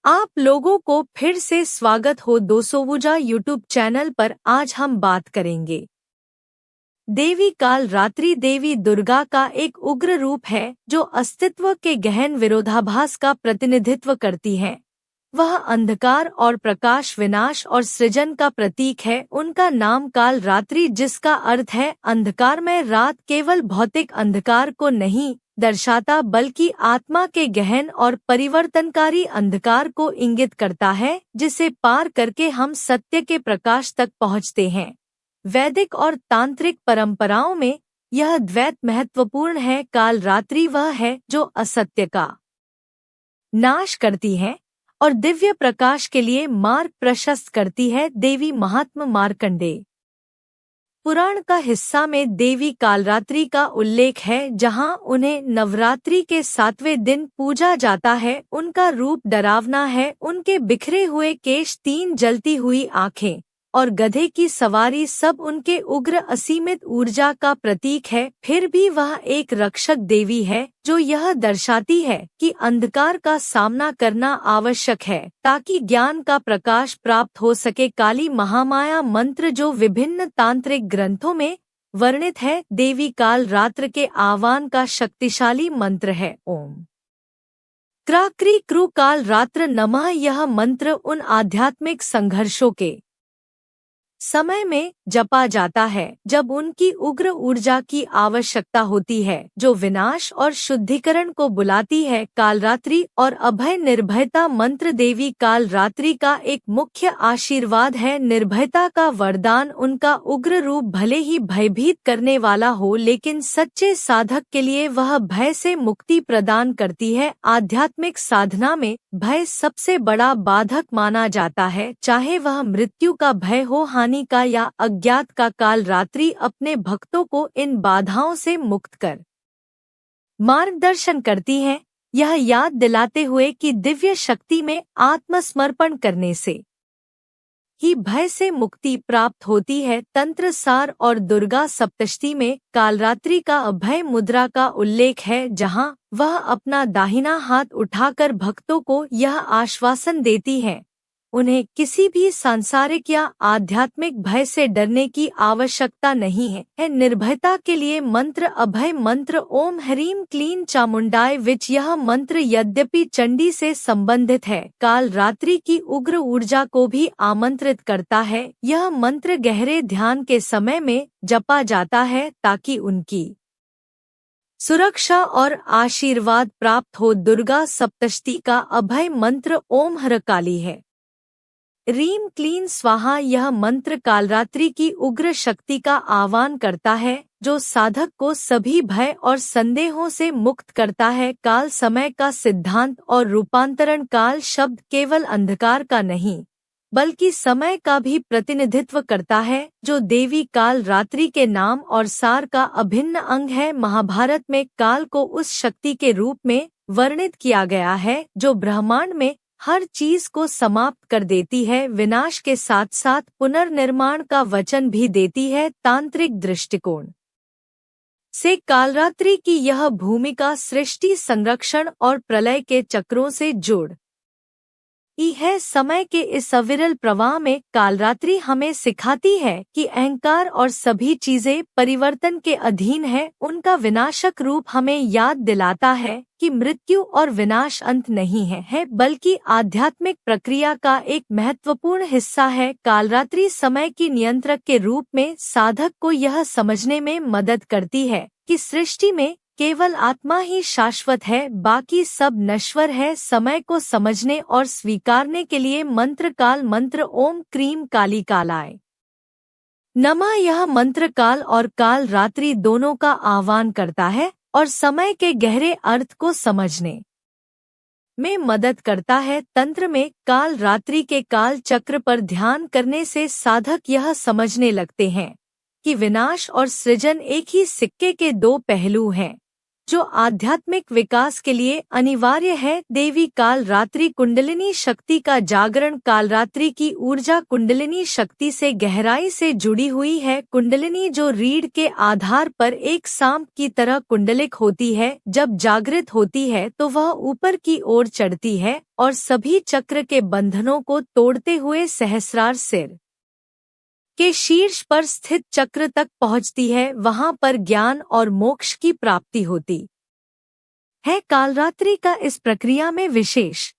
आप लोगों को फिर से स्वागत हो दोसोवुजा यूट्यूब चैनल पर। आज हम बात करेंगे देवी काल रात्रि। देवी दुर्गा का एक उग्र रूप है जो अस्तित्व के गहन विरोधाभास का प्रतिनिधित्व करती है। वह अंधकार और प्रकाश, विनाश और सृजन का प्रतीक है। उनका नाम काल रात्रि, जिसका अर्थ है अंधकारमय रात, केवल भौतिक अंधकार को नहीं दर्शाता बल्कि आत्मा के गहन और परिवर्तनकारी अंधकार को इंगित करता है, जिसे पार करके हम सत्य के प्रकाश तक पहुँचते हैं। वैदिक और तांत्रिक परंपराओं में यह द्वैत महत्वपूर्ण है। काल रात्रि वह है जो असत्य का नाश करती है और दिव्य प्रकाश के लिए मार्ग प्रशस्त करती है। देवी महात्मा मार्कंडेय पुराण का हिस्सा में देवी कालरात्रि का उल्लेख है, जहां उन्हें नवरात्रि के 7वें दिन पूजा जाता है। उनका रूप डरावना है। उनके बिखरे हुए केश, 3 जलती हुई आंखें और गधे की सवारी सब उनके उग्र असीमित ऊर्जा का प्रतीक है। फिर भी वह एक रक्षक देवी है जो यह दर्शाती है कि अंधकार का सामना करना आवश्यक है ताकि ज्ञान का प्रकाश प्राप्त हो सके। काली महामाया मंत्र जो विभिन्न तांत्रिक ग्रंथों में वर्णित है, देवी काल रात्र के आह्वान का शक्तिशाली मंत्र है। ओम क्राक्री क्रू काल रात्र नमः। यह मंत्र उन आध्यात्मिक संघर्षों के समय में जपा जाता है जब उनकी उग्र ऊर्जा की आवश्यकता होती है, जो विनाश और शुद्धिकरण को बुलाती है। कालरात्रि और अभय निर्भयता मंत्र देवी काल रात्रि का एक मुख्य आशीर्वाद है। निर्भयता का वरदान। उनका उग्र रूप भले ही भयभीत करने वाला हो, लेकिन सच्चे साधक के लिए वह भय से मुक्ति प्रदान करती है। आध्यात्मिक साधना में भय सबसे बड़ा बाधक माना जाता है, चाहे वह मृत्यु का भय हो, हानि का या अज्ञात का। काल रात्रि अपने भक्तों को इन बाधाओं से मुक्त कर मार्गदर्शन करती है, यह याद दिलाते हुए कि दिव्य शक्ति में आत्मसमर्पण करने से ही भय से मुक्ति प्राप्त होती है। तंत्र सार और दुर्गा सप्तशती में कालरात्रि का अभय मुद्रा का उल्लेख है, जहां वह अपना दाहिना हाथ उठाकर भक्तों को यह आश्वासन देती है उन्हें किसी भी सांसारिक या आध्यात्मिक भय से डरने की आवश्यकता नहीं है। निर्भयता के लिए मंत्र अभय मंत्र ओम ह्रीं क्लीं चामुंडाय विच। यह मंत्र यद्यपि चंडी से संबंधित है, काल रात्रि की उग्र ऊर्जा को भी आमंत्रित करता है। यह मंत्र गहरे ध्यान के समय में जपा जाता है ताकि उनकी सुरक्षा और आशीर्वाद प्राप्त हो। दुर्गा सप्तशती का अभय मंत्र ओम ह्रकाली है। रीम क्लीन स्वाहा। यह मंत्र कालरात्रि की उग्र शक्ति का आह्वान करता है, जो साधक को सभी भय और संदेहों से मुक्त करता है। काल समय का सिद्धांत और रूपांतरण। काल शब्द केवल अंधकार का नहीं बल्कि समय का भी प्रतिनिधित्व करता है, जो देवी काल रात्रि के नाम और सार का अभिन्न अंग है। महाभारत में काल को उस शक्ति के रूप में वर्णित किया गया है जो ब्रह्मांड में हर चीज को समाप्त कर देती है। विनाश के साथ साथ पुनर्निर्माण का वचन भी देती है। तांत्रिक दृष्टिकोण से कालरात्रि की यह भूमिका सृष्टि, संरक्षण और प्रलय के चक्रों से जुड़ है। समय के इस अविरल प्रवाह में कालरात्रि हमें सिखाती है कि अहंकार और सभी चीजें परिवर्तन के अधीन है। उनका विनाशक रूप हमें याद दिलाता है कि मृत्यु और विनाश अंत नहीं है बल्कि आध्यात्मिक प्रक्रिया का एक महत्वपूर्ण हिस्सा है। कालरात्रि समय की नियंत्रक के रूप में साधक को यह समझने में मदद करती है कि सृष्टि में केवल आत्मा ही शाश्वत है, बाकी सब नश्वर है। समय को समझने और स्वीकारने के लिए मंत्र काल मंत्र ओम क्रीं काली कालाय नमः। यह मंत्र काल और काल रात्रि दोनों का आह्वान करता है और समय के गहरे अर्थ को समझने में मदद करता है। तंत्र में काल रात्रि के काल चक्र पर ध्यान करने से साधक यह समझने लगते हैं कि विनाश और सृजन एक ही सिक्के के 2 पहलू हैं। जो आध्यात्मिक विकास के लिए अनिवार्य है। देवी काल रात्रि कुंडलिनी शक्ति का जागरण। कालरात्रि की ऊर्जा कुंडलिनी शक्ति से गहराई से जुड़ी हुई है। कुंडलिनी जो रीढ़ के आधार पर एक सांप की तरह कुंडलिक होती है, जब जागृत होती है तो वह ऊपर की ओर चढ़ती है और सभी चक्र के बंधनों को तोड़ते हुए सहस्रार सिर के शीर्ष पर स्थित चक्र तक पहुंचती है। वहां पर ज्ञान और मोक्ष की प्राप्ति होती है। कालरात्रि का इस प्रक्रिया में विशेष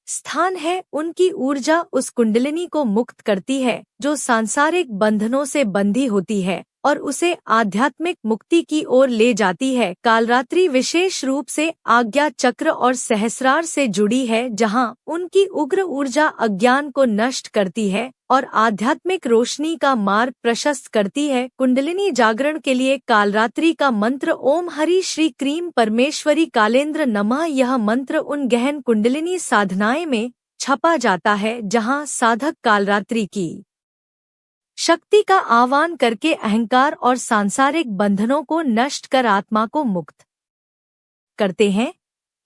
स्थान है। उनकी ऊर्जा उस कुंडलिनी को मुक्त करती है जो सांसारिक बंधनों से बंधी होती है और उसे आध्यात्मिक मुक्ति की ओर ले जाती है। कालरात्रि विशेष रूप से आज्ञा चक्र और सहस्रार से जुड़ी है, जहां उनकी उग्र ऊर्जा अज्ञान को नष्ट करती है और आध्यात्मिक रोशनी का मार्ग प्रशस्त करती है। कुंडलिनी जागरण के लिए कालरात्रि का मंत्र ओम हरि श्री क्रीम परमेश्वरी कालेंद्र नमः। यह मंत्र उन गहन कुंडलिनी साधनाएं में छपा जाता है जहां साधक कालरात्रि की शक्ति का आह्वान करके अहंकार और सांसारिक बंधनों को नष्ट कर आत्मा को मुक्त करते हैं।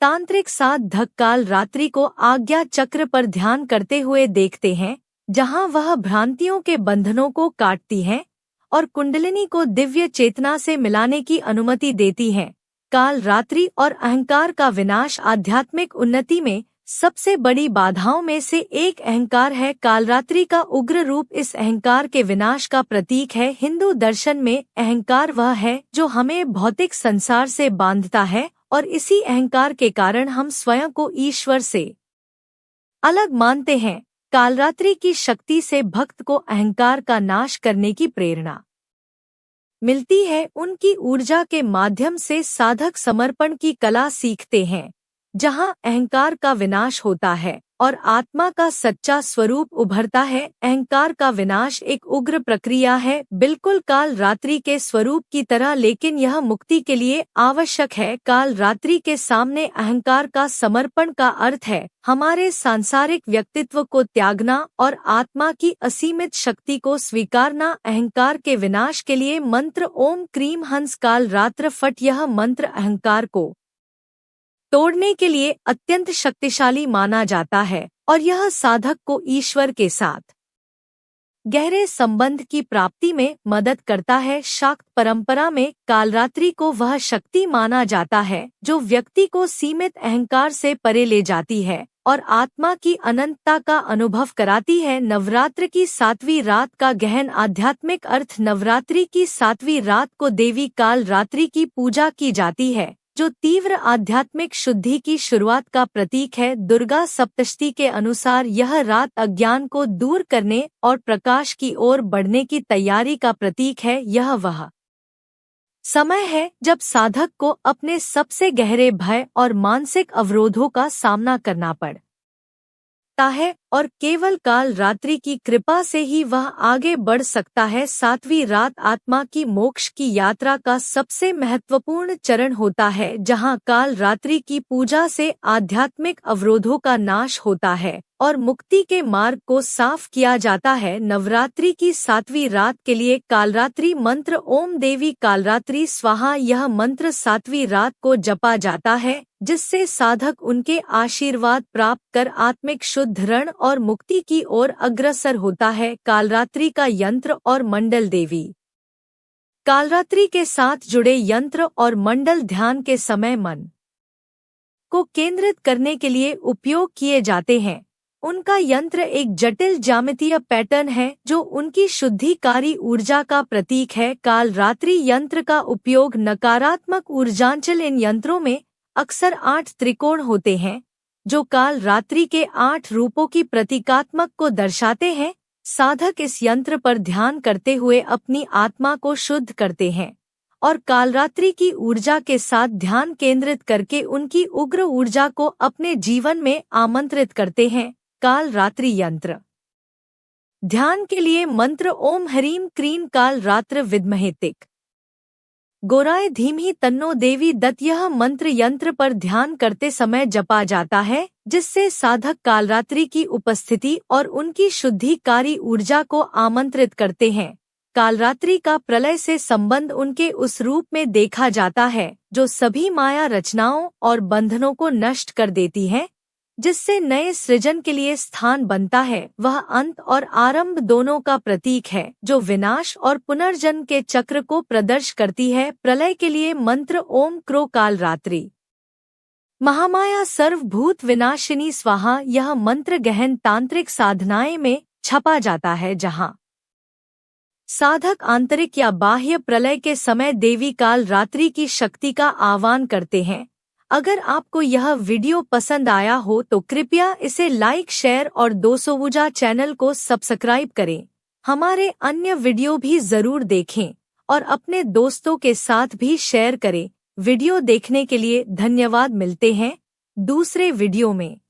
तांत्रिक साधक कालरात्रि को आज्ञा चक्र पर ध्यान करते हुए देखते हैं, जहां वह भ्रांतियों के बंधनों को काटती है और कुंडलिनी को दिव्य चेतना से मिलाने की अनुमति देती है। कालरात्रि और अहंकार का विनाश। आध्यात्मिक उन्नति में सबसे बड़ी बाधाओं में से एक अहंकार है। कालरात्रि का उग्र रूप इस अहंकार के विनाश का प्रतीक है। हिंदू दर्शन में अहंकार वह है जो हमें भौतिक संसार से बांधता है और इसी अहंकार के कारण हम स्वयं को ईश्वर से अलग मानते हैं। कालरात्रि की शक्ति से भक्त को अहंकार का नाश करने की प्रेरणा मिलती है। उनकी ऊर्जा के माध्यम से साधक समर्पण की कला सीखते हैं, जहां अहंकार का विनाश होता है और आत्मा का सच्चा स्वरूप उभरता है। अहंकार का विनाश एक उग्र प्रक्रिया है, बिल्कुल कालरात्रि के स्वरूप की तरह, लेकिन यह मुक्ति के लिए आवश्यक है। कालरात्रि के सामने अहंकार का समर्पण का अर्थ है हमारे सांसारिक व्यक्तित्व को त्यागना और आत्मा की असीमित शक्ति को स्वीकारना। अहंकार के विनाश के लिए मंत्र ओम क्रीम हंस कालरात्र फट। यह मंत्र अहंकार को तोड़ने के लिए अत्यंत शक्तिशाली माना जाता है और यह साधक को ईश्वर के साथ गहरे संबंध की प्राप्ति में मदद करता है। शाक्त परंपरा में कालरात्रि को वह शक्ति माना जाता है जो व्यक्ति को सीमित अहंकार से परे ले जाती है और आत्मा की अनंतता का अनुभव कराती है। नवरात्र की 7वीं रात का गहन आध्यात्मिक अर्थ। नवरात्रि की 7वीं रात को देवी कालरात्रि की पूजा की जाती है, जो तीव्र आध्यात्मिक शुद्धि की शुरुआत का प्रतीक है। दुर्गा सप्तशती के अनुसार यह रात अज्ञान को दूर करने और प्रकाश की ओर बढ़ने की तैयारी का प्रतीक है। यह वह समय है जब साधक को अपने सबसे गहरे भय और मानसिक अवरोधों का सामना करना पड़ता है और केवल कालरात्रि की कृपा से ही वह आगे बढ़ सकता है। 7वीं रात आत्मा की मोक्ष की यात्रा का सबसे महत्वपूर्ण चरण होता है, जहां कालरात्रि की पूजा से आध्यात्मिक अवरोधों का नाश होता है और मुक्ति के मार्ग को साफ किया जाता है। नवरात्रि की 7वीं रात के लिए कालरात्रि मंत्र ओम देवी कालरात्रि स्वाहा। यह मंत्र 7वीं रात को जपा जाता है, जिससे साधक उनके आशीर्वाद प्राप्त कर आत्मिक शुद्धिकरण और मुक्ति की ओर अग्रसर होता है। कालरात्रि का यंत्र और मंडल। देवी कालरात्रि के साथ जुड़े यंत्र और मंडल ध्यान के समय मन को केंद्रित करने के लिए उपयोग किए जाते हैं। उनका यंत्र एक जटिल ज्यामितीय पैटर्न है जो उनकी शुद्धिकारी ऊर्जा का प्रतीक है। कालरात्रि यंत्र का उपयोग नकारात्मक ऊर्जांचल। इन यंत्रों में अक्सर 8 त्रिकोण होते हैं जो कालरात्रि के 8 रूपों की प्रतीकात्मक को दर्शाते हैं। साधक इस यंत्र पर ध्यान करते हुए अपनी आत्मा को शुद्ध करते हैं और कालरात्रि की ऊर्जा के साथ ध्यान केंद्रित करके उनकी उग्र ऊर्जा को अपने जीवन में आमंत्रित करते हैं। कालरात्रि यंत्र ध्यान के लिए मंत्र ओम ह्रीं क्रीं कालरात्र विद्महे तिक गोराय धीमहि तन्नो देवी दत्त। यह मंत्र यंत्र पर ध्यान करते समय जपा जाता है, जिससे साधक कालरात्रि की उपस्थिति और उनकी शुद्धिकारी ऊर्जा को आमंत्रित करते हैं। कालरात्रि का प्रलय से संबंध उनके उस रूप में देखा जाता है जो सभी माया रचनाओं और बंधनों को नष्ट कर देती है, जिससे नए सृजन के लिए स्थान बनता है। वह अंत और आरंभ दोनों का प्रतीक है, जो विनाश और पुनर्जन्म के चक्र को प्रदर्श करती है। प्रलय के लिए मंत्र ओम क्रो कालरात्रि महामाया सर्वभूत विनाशिनी स्वाहा। यह मंत्र गहन तांत्रिक साधनाएं में छपा जाता है, जहां साधक आंतरिक या बाह्य प्रलय के समय देवी काल रात्रि की शक्ति का आह्वान करते हैं। अगर आपको यह वीडियो पसंद आया हो तो कृपया इसे लाइक, शेयर और दोसोवुजा चैनल को सब्सक्राइब करें। हमारे अन्य वीडियो भी जरूर देखें और अपने दोस्तों के साथ भी शेयर करें। वीडियो देखने के लिए धन्यवाद। मिलते हैं दूसरे वीडियो में।